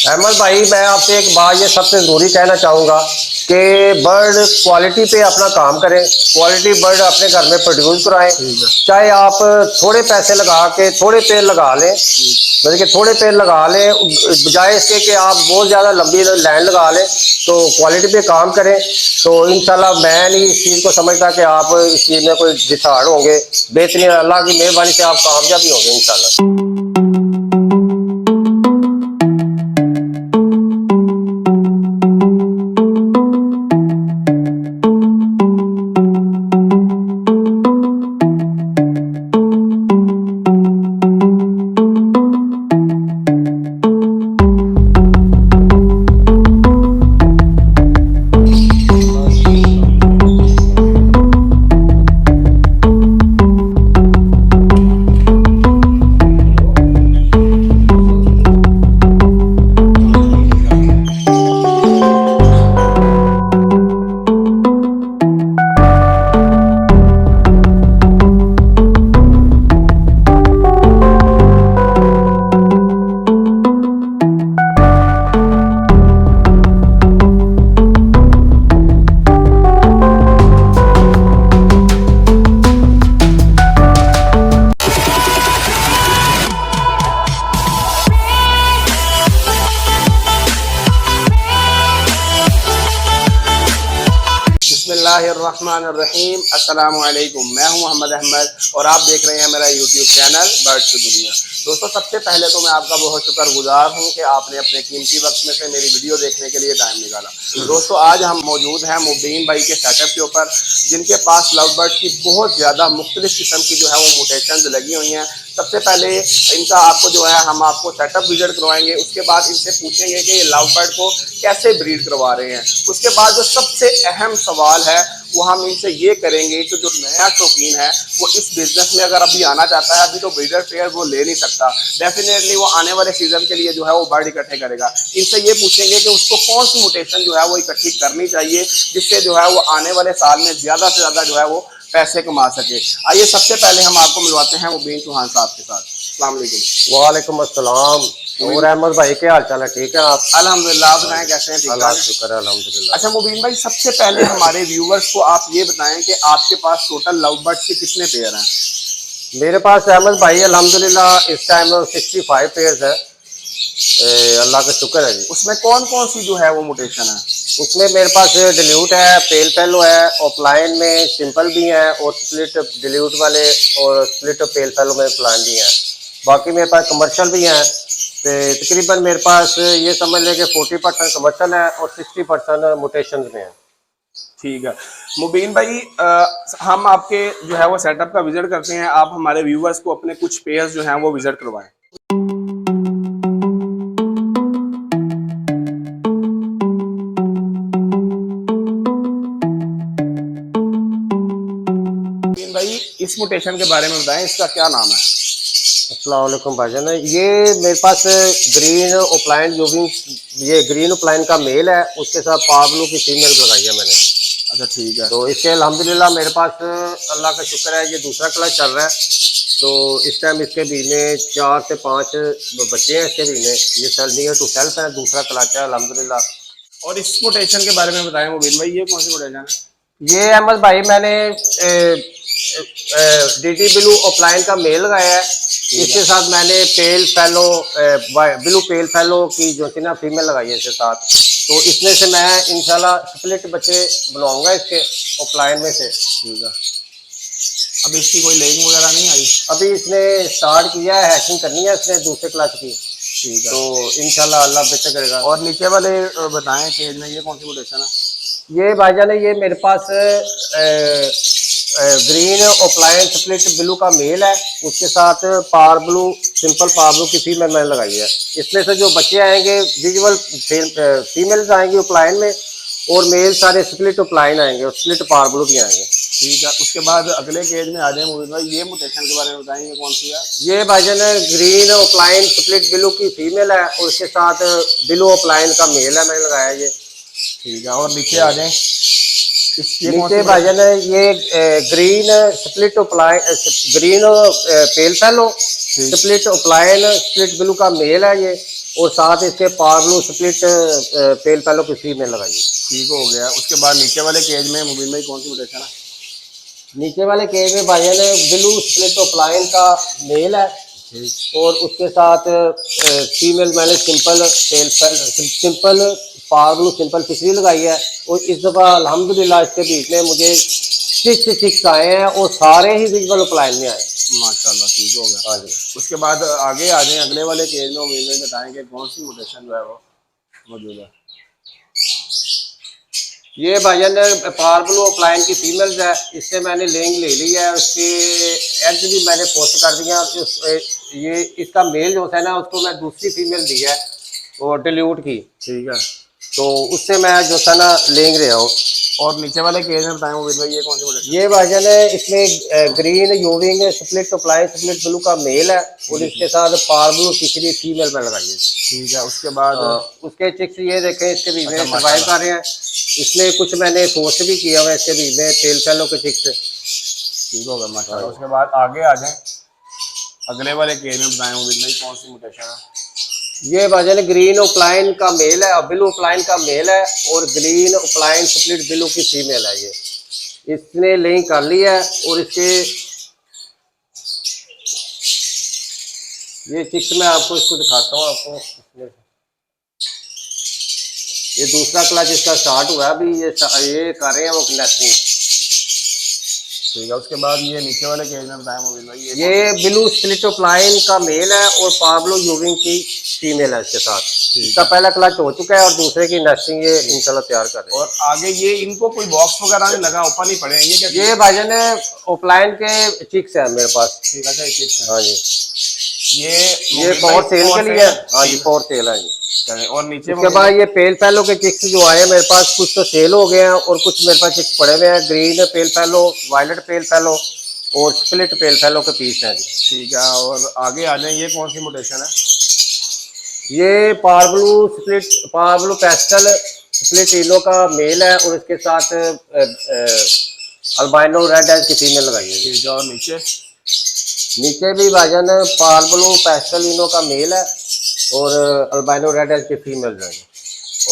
अहमद भाई, मैं आपसे एक बात ये सबसे ज़रूरी कहना चाहूँगा कि बर्ड क्वालिटी पे अपना काम करें। क्वालिटी बर्ड अपने घर में प्रोड्यूस कराएं। चाहे आप थोड़े पैसे लगा के थोड़े पेड़ लगा लें, मतलब कि थोड़े पेड़ लगा लें, बजाय इसके कि आप बहुत ज़्यादा लंबी लैंड लगा लें। तो क्वालिटी पे काम करें। तो इंशाल्लाह मैं नहीं इस चीज़ को समझता कि आप इस चीज़ में कोई डिसाइड होंगे। बेहतरीन अल्लाह की मेहरबानी से आप कामयाबी होंगे इंशाल्लाह। बिस्मिल्लाहिर्रहमानिर्रहीम। अस्सलाम वालेकुम। मैं हूं मोहम्मद अहमद और आप देख रहे हैं मेरा यूट्यूब चैनल बर्ड्स की दुनिया। दोस्तों, सबसे पहले तो मैं आपका बहुत शुक्रगुजार हूं कि आपने अपने कीमती वक्त में से मेरी वीडियो देखने के लिए टाइम निकाला। दोस्तों, आज हम मौजूद हैं मुबीन भाई के सेटअप के ऊपर, जिनके पास लव बर्ड की बहुत ज़्यादा मुख्तलिफ किस्म की जो है वो म्यूटेशंस लगी हुई हैं। सबसे पहले इनका आपको जो है हम आपको सेटअप विजिट करवाएंगे। उसके बाद इनसे पूछेंगे कि ये लव बर्ड को कैसे ब्रीड करवा रहे हैं। उसके बाद जो सबसे अहम सवाल है वो हम इनसे ये करेंगे कि जो नया शौकीन है वो इस बिजनेस में अगर अभी आना चाहता है, अभी तो ब्रीडर पेयर वो ले नहीं सकता, डेफिनेटली वो आने वाले सीजन के लिए जो है वो बर्ड इकट्ठे करेगा। इनसे ये पूछेंगे कि उसको कौन सी म्यूटेशन जो है वो इकट्ठी करनी चाहिए जिससे जो है वो आने वाले साल में ज़्यादा से ज़्यादा जो है वो पैसे कमा सके। आइए सबसे पहले हम आपको मिलवाते हैं मुबीन चौहान साहब के साथ। अस्सलाम वालेकुम। वालेकुम अस्सलाम। और अहमद भाई, क्या हाल चाल है? ठीक है आप? अल्हम्दुलिल्लाह। आप बताएं कैसे हैं? ठीक अल्लाह ठाक? शुक्र है, अल्हम्दुलिल्लाह। अच्छा मुबीन भाई, सबसे पहले हमारे व्यूवर्स को आप ये बताएं कि आपके पास टोटल लव बर्ड्स के कितने पेयर हैं? मेरे पास अहमद भाई अल्हम्दुलिल्लाह इस टाइम 65 पेयर्स है। अल्लाह का शुक्र है जी। उसमें कौन कौन सी जो है वो म्यूटेशन है? उसमें मेरे पास डिल्यूट है, पेल पेलो है, ऑफलाइन में सिंपल भी है और स्प्लिट डिल्यूट वाले और स्प्लिट पेल पेलो में प्लान भी है। बाकी मेरे पास कमर्शियल भी हैं। तो तकरीबन मेरे पास ये समझ लें कि 40% कमर्शियल है और 60% म्यूटेशन में है। ठीक है मुबीन भाई, हम आपके जो है वो सेटअप का विजिट करते हैं। आप हमारे व्यूवर्स को अपने कुछ पेयर्स जो हैं वो विजिट करवाएं। मुबीन भाई, इस म्यूटेशन के बारे में बताएं, इसका क्या नाम है? अस्सलाम वालेकुम भाईजान। ये मेरे पास ग्रीन ओपलाइन जोविंग, ये ग्रीन ओपलाइन का मेल है, उसके साथ पाब्लो की फीमेल लगाई है मैंने। अच्छा ठीक है। तो इसके अल्हम्दुलिल्लाह मेरे पास अल्लाह का शुक्र है, ये दूसरा क्लच चल रहा है। तो इस टाइम इसके भी में 4 से 5 बच्चे हैं इसके भी में। ये सेल नियर टू सेल्फ है, दूसरा क्लच है अल्हम्दुलिल्लाह। और इस म्यूटेशन के बारे में बताएं मुबीन भाई, ये कौन सी म्यूटेशन है? ये अहमद भाई मैंने डीडी ब्लू ऑफलाइन का मेल लगाया है। इसके साथ मैंने पेल फैलो ब्लू पेल फैलो की जो थी ना फीमेल लगाई है इसके साथ। तो इसमें से मैं इंशाल्लाह स्प्लिट बच्चे बनाऊंगा इसके ऑफलाइन में से। ठीक है। अभी इसकी कोई लेगिंग वगैरह नहीं आई? अभी इसने स्टार्ट किया है, हैशिंग करनी है इसने दूसरे क्लास की। ठीक है। तो इंशाल्लाह अल्लाह बेहतर करेगा। और नीचे वाले बताएं केज में ये कौन सी म्यूटेशन है? ये भाईजान ये मेरे पास ग्रीन ऑफलाइन स्प्लिट ब्लू का मेल है, उसके साथ पार ब्लू सिंपल पार ब्लू की फीमेल मैंने लगाई है। इसमें से जो बच्चे आएंगे विजुअल फीमेल्स आएंगी ऑफलाइन में और मेल सारे स्प्लिट ऑफलाइन आएंगे और स्प्लिट पार ब्लू भी आएंगे। ठीक है। उसके बाद अगले केज में आ जाए मुबीन भाई, ये म्यूटेशन के बारे में बताएं, ये कौन सी है? ये भाईजान ग्रीन ऑफलाइन स्प्लिट ब्लू की फीमेल है और उसके साथ ब्लू ऑफलाइन का मेल है मैंने लगाया ये। ठीक है। और नीचे आ जाए, नीचे भाईजान ये ग्रीन स्प्लिट ऑफलाइन ग्रीन पेल पेलो स्प्लिट ऑफलाइन स्प्लिट ब्लू का मेल है ये। और साथ इसके पार्बलू स्प्लिट पेल पैलो की फीमेल लगाइए। ठीक हो गया। उसके बाद नीचे वाले केज में मुबीन भाई कौन सी म्यूटेशन है? नीचे वाले केज में भाईजान ब्लू स्प्लिट ऑफलाइन का मेल है और उसके साथ फीमेल मैंने सिंपल पार्बलू सिंपल फिशरी लगाई है। और इस दफ़ा अल्हम्दुलिल्लाह इसके बीच में मुझे 6 आए हैं और सारे ही विजुअल ऑफलाइन में आए माशाल्लाह। ठीक हो गया। हाँ जी। उसके बाद आगे आ जाए अगले वाले केज में, मुबीन भाई बताएंगे कौन सी म्यूटेशन जो है वो मौजूद है। ये भाईजान पार्बलू ऑफलाइन की फीमेल्स है, इससे मैंने लेंग ले ली है, उसके एग्स भी मैंने पोस्ट कर दिया। ये इसका मेल जो है ना उसको मैं दूसरी फीमेल दी है और डिल्यूट की, ठीक है। तो उससे मैं जो था ना लेंग रहा हूँ। और नीचे वाले केज में बताएं मुबीन भाई ये कौन सी म्यूटेशन? ये भाईजान इसमें green यूविंग split offline split blue का मेल है और इसके साथ पार्बलू तीसरी फीमेल में लगाइए। ठीक है। उसके बाद उसके चिक्स ये देखें इसके बीच में अच्छा, सर्वाइव कर रहे हैं। इसमें कुछ मैंने पोस्ट भी किया हुआ है इसके बीच में तेल फैलो के चिक्स। ठीक होगा माशाल्लाह। उसके बाद आगे आ जाए अगले वाले केज में बताएं मुबीन भाई कौन सी म्यूटेशन है? ये भाईजान ग्रीन ऑफलाइन का मेल है और ब्लू ऑफलाइन का मेल है और ग्रीन ऑफलाइन स्प्लिट ब्लू की फीमेल है। ये इसने लिंक कर ली है और इसके ये चिक्स में आपको इसको दिखाता हूँ आपको। ये दूसरा क्लच इसका स्टार्ट हुआ है अभी, ये कर रहे हैं वो नेस्टिंग। ठीक है। उसके बाद ये नीचे वाले केज में बताएं मुबीन भाई ये ब्लू स्प्लिट ऑफलाइन का मेल है और पाब्लो यूविंग की फीमेल है इसके साथ। इसका पहला क्लच हो चुका है और दूसरे की नेस्टिंग ये इंशाल्लाह तैयार कर रहे हैं। और आगे ये इनको कोई बॉक्स वगैरह नहीं लगा, ऊपर नहीं पड़े ये क्या? ये भाईजान ऑफलाइन के चिक्स है मेरे पास। ठीक है। ठीक है। हाँ जी। ये ये पावर सेल के लिए है। हाँ जी पावर सेल है जी। और नीचे उसके बाद ये पेल पैलो के चिक्स जो आए हैं मेरे पास, कुछ तो सेल हो गए हैं और कुछ मेरे पास चिक्स पड़े हुए हैं। ग्रीन पेल पैलो, वायलेट पेल पैलो और स्प्लिट पेल पैलो के पीस हैं जी। ठीक है। और आगे आ जाए ये कौन सी म्यूटेशन है? ये पार्बलू पेस्टल स्प्लिट इनो का मेल है और इसके साथ अल्बाइनो रेड एज की फीमेल लगाई है। ठीक है। और नीचे भी भाईजान पार्बलू पेस्टल इनो का मेल है और अल्बाइनो रेड एज की फीमेल है।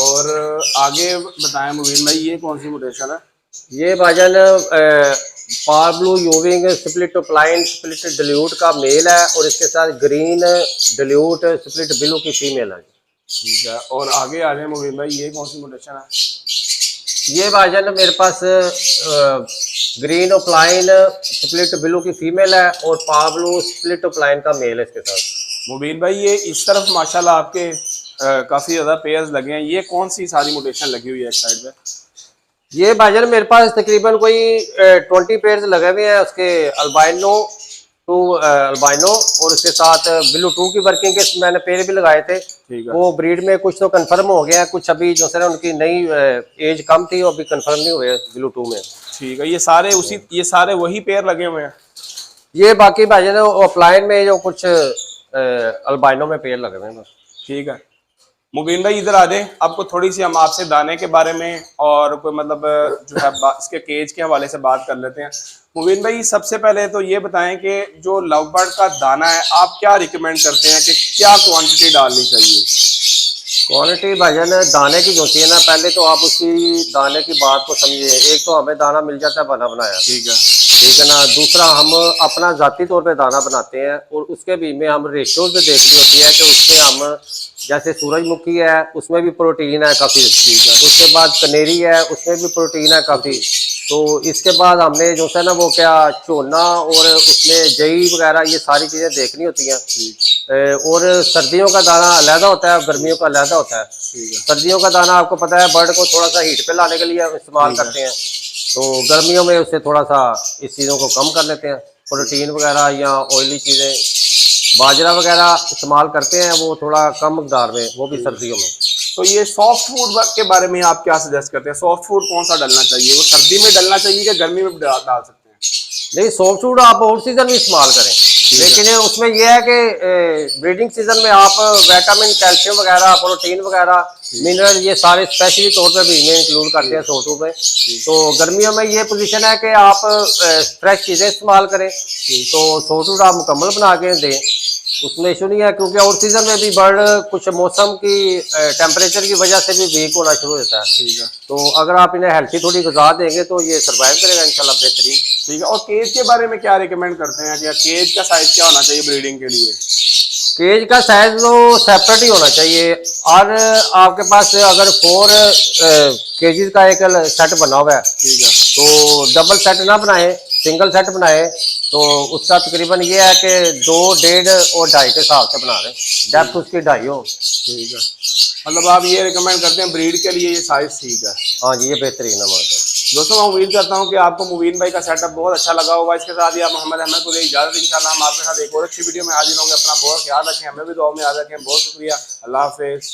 और आगे बताएं मुबीन भाई ये कौन सी म्यूटेशन है? ये भाईजान पार्बलू यूविंग स्प्लिट ऑफलाइन स्प्लिट डिल्यूट का मेल है और इसके साथ ग्रीन डिल्यूट स्प्लिट ब्लू की फीमेल है। ठीक है। और आगे आ जाए मुबीन भाई ये कौन सी म्यूटेशन है? ये भाईजान मेरे पास ग्रीन ऑफलाइन स्प्लिट ब्लू की फीमेल है और पाब्लू स्प्लिट ऑफलाइन का मेल है इसके साथ। मुबीन भाई ये इस तरफ माशाल्लाह आपके काफ़ी ज़्यादा पेयर्स लगे हैं, ये कौन सी सारी म्यूटेशन लगी हुई है एक साइड पे? ये भाईजान मेरे पास तकरीबन कोई 20 पेयर्स लगे हुए हैं उसके अल्बाइनो टू अल्बाइनो और उसके साथ ब्लू 2 की वर्किंग के मैंने पेड़ भी लगाए थे। वो ब्रीड में कुछ तो कंफर्म हो गया है, कुछ अभी जो है उनकी नई एज कम थी वो अभी कंफर्म नहीं हुए ब्लू 2 में। ठीक है। ये सारे वही पेयर लगे हुए हैं? ये बाकी भाईजान ऑफलाइन में जो कुछ अल्बाइनो में पेड़ लगे हुए हैं। ठीक है। मुबीन भाई इधर आ जाए, आपको थोड़ी सी हम आपसे दाने के बारे में और कोई मतलब जो है इसके केज के हवाले से बात कर लेते हैं। मुबीन भाई सबसे पहले तो ये बताएं कि जो लव बर्ड का दाना है आप क्या रिकमेंड करते हैं कि क्या क्वांटिटी डालनी चाहिए? क्वालिटी भाईजान दाने की जो होती है ना, पहले तो आप उसकी दाने की बात को समझिए। एक तो हमें दाना मिल जाता है बना बनाया, ठीक है ना। दूसरा हम अपना जाती तौर पे दाना बनाते हैं और उसके भी में हम रेशोज देखनी होती है कि उसमें हम जैसे सूरजमुखी है उसमें भी प्रोटीन है काफ़ी, ठीक है। उसके बाद कनेरी है उसमें भी प्रोटीन है काफ़ी। तो इसके बाद हमने जो है ना वो क्या चोना और उसमें जई वगैरह ये सारी चीज़ें देखनी होती हैं। और सर्दियों का दाना अलहदा होता है, गर्मियों का अलहदा होता है। सर्दियों का दाना आपको पता है बर्ड को थोड़ा सा हीट पे लाने के लिए इस्तेमाल करते हैं, तो गर्मियों में उससे थोड़ा सा इस चीज़ों को कम कर लेते हैं। प्रोटीन वगैरह या ऑयली चीज़ें बाजरा वगैरह इस्तेमाल करते हैं वो थोड़ा कम मकदार में, वो भी सर्दियों में। तो ये सॉफ्ट फूड के बारे में आप क्या सजेस्ट करते हैं? सॉफ्ट फूड कौन सा डलना चाहिए? वो सर्दी में डलना चाहिए कि गर्मी में डाल सकते हैं? नहीं, सॉफ्ट फूड आप आउट सीजन में इस्तेमाल करें, लेकिन उसमें यह है कि ब्रीडिंग सीजन में आप विटामिन कैल्शियम वगैरह प्रोटीन वगैरह मिनरल ये सारे स्पेशली तौर पर भी इंक्लूड करते हैं सॉफ्ट फूड में। तो गर्मियों में ये पोजीशन है कि आप फ्रेश चीज़ें इस्तेमाल करें, तो सॉफ्ट फूड आप मुकम्मल बना के दें। उसमें इशू नहीं है, क्योंकि आउट सीजन में भी बर्ड कुछ मौसम की टेम्परेचर की वजह से भी वीक होना शुरू होता है। ठीक है। तो अगर आप इन्हें हेल्थी थोड़ी गुज़ार देंगे तो ये सर्वाइव करेगा इंशाल्लाह बेहतरीन। ठीक है। और केज के बारे में क्या रिकमेंड करते हैं, या केज का साइज क्या होना चाहिए ब्रीडिंग के लिए? केज का साइज तो सेपरेट ही होना चाहिए। और आपके पास अगर 4 केजीज का एक सेट बना हुआ है, ठीक है। तो डबल सेट ना बनाए, सिंगल सेट बनाए। तो उसका तकरीबन ये है कि 2, 1.5 और 2.5 के हिसाब से बना रहे, डेप्थ उसकी 2.5 हो। ठीक है। मतलब आप ये रिकमेंड करते हैं ब्रीड के लिए ये साइज ठीक है? हाँ जी, ये बेहतरीन है हमारे। दोस्तों मैं उम्मीद करता हूँ कि आपको मुबीन भाई का सेटअप बहुत अच्छा लगा होगा। इसके साथ ही आप मोहम्मद अहमद को दे इजाज़त। इंशाल्लाह हम आपके साथ एक और अच्छी वीडियो में हाजिर होंगे। अपना बहुत ख्याल रखें, हमें भी दुआ में याद रखें। बहुत शुक्रिया। अल्लाह हाफिज़।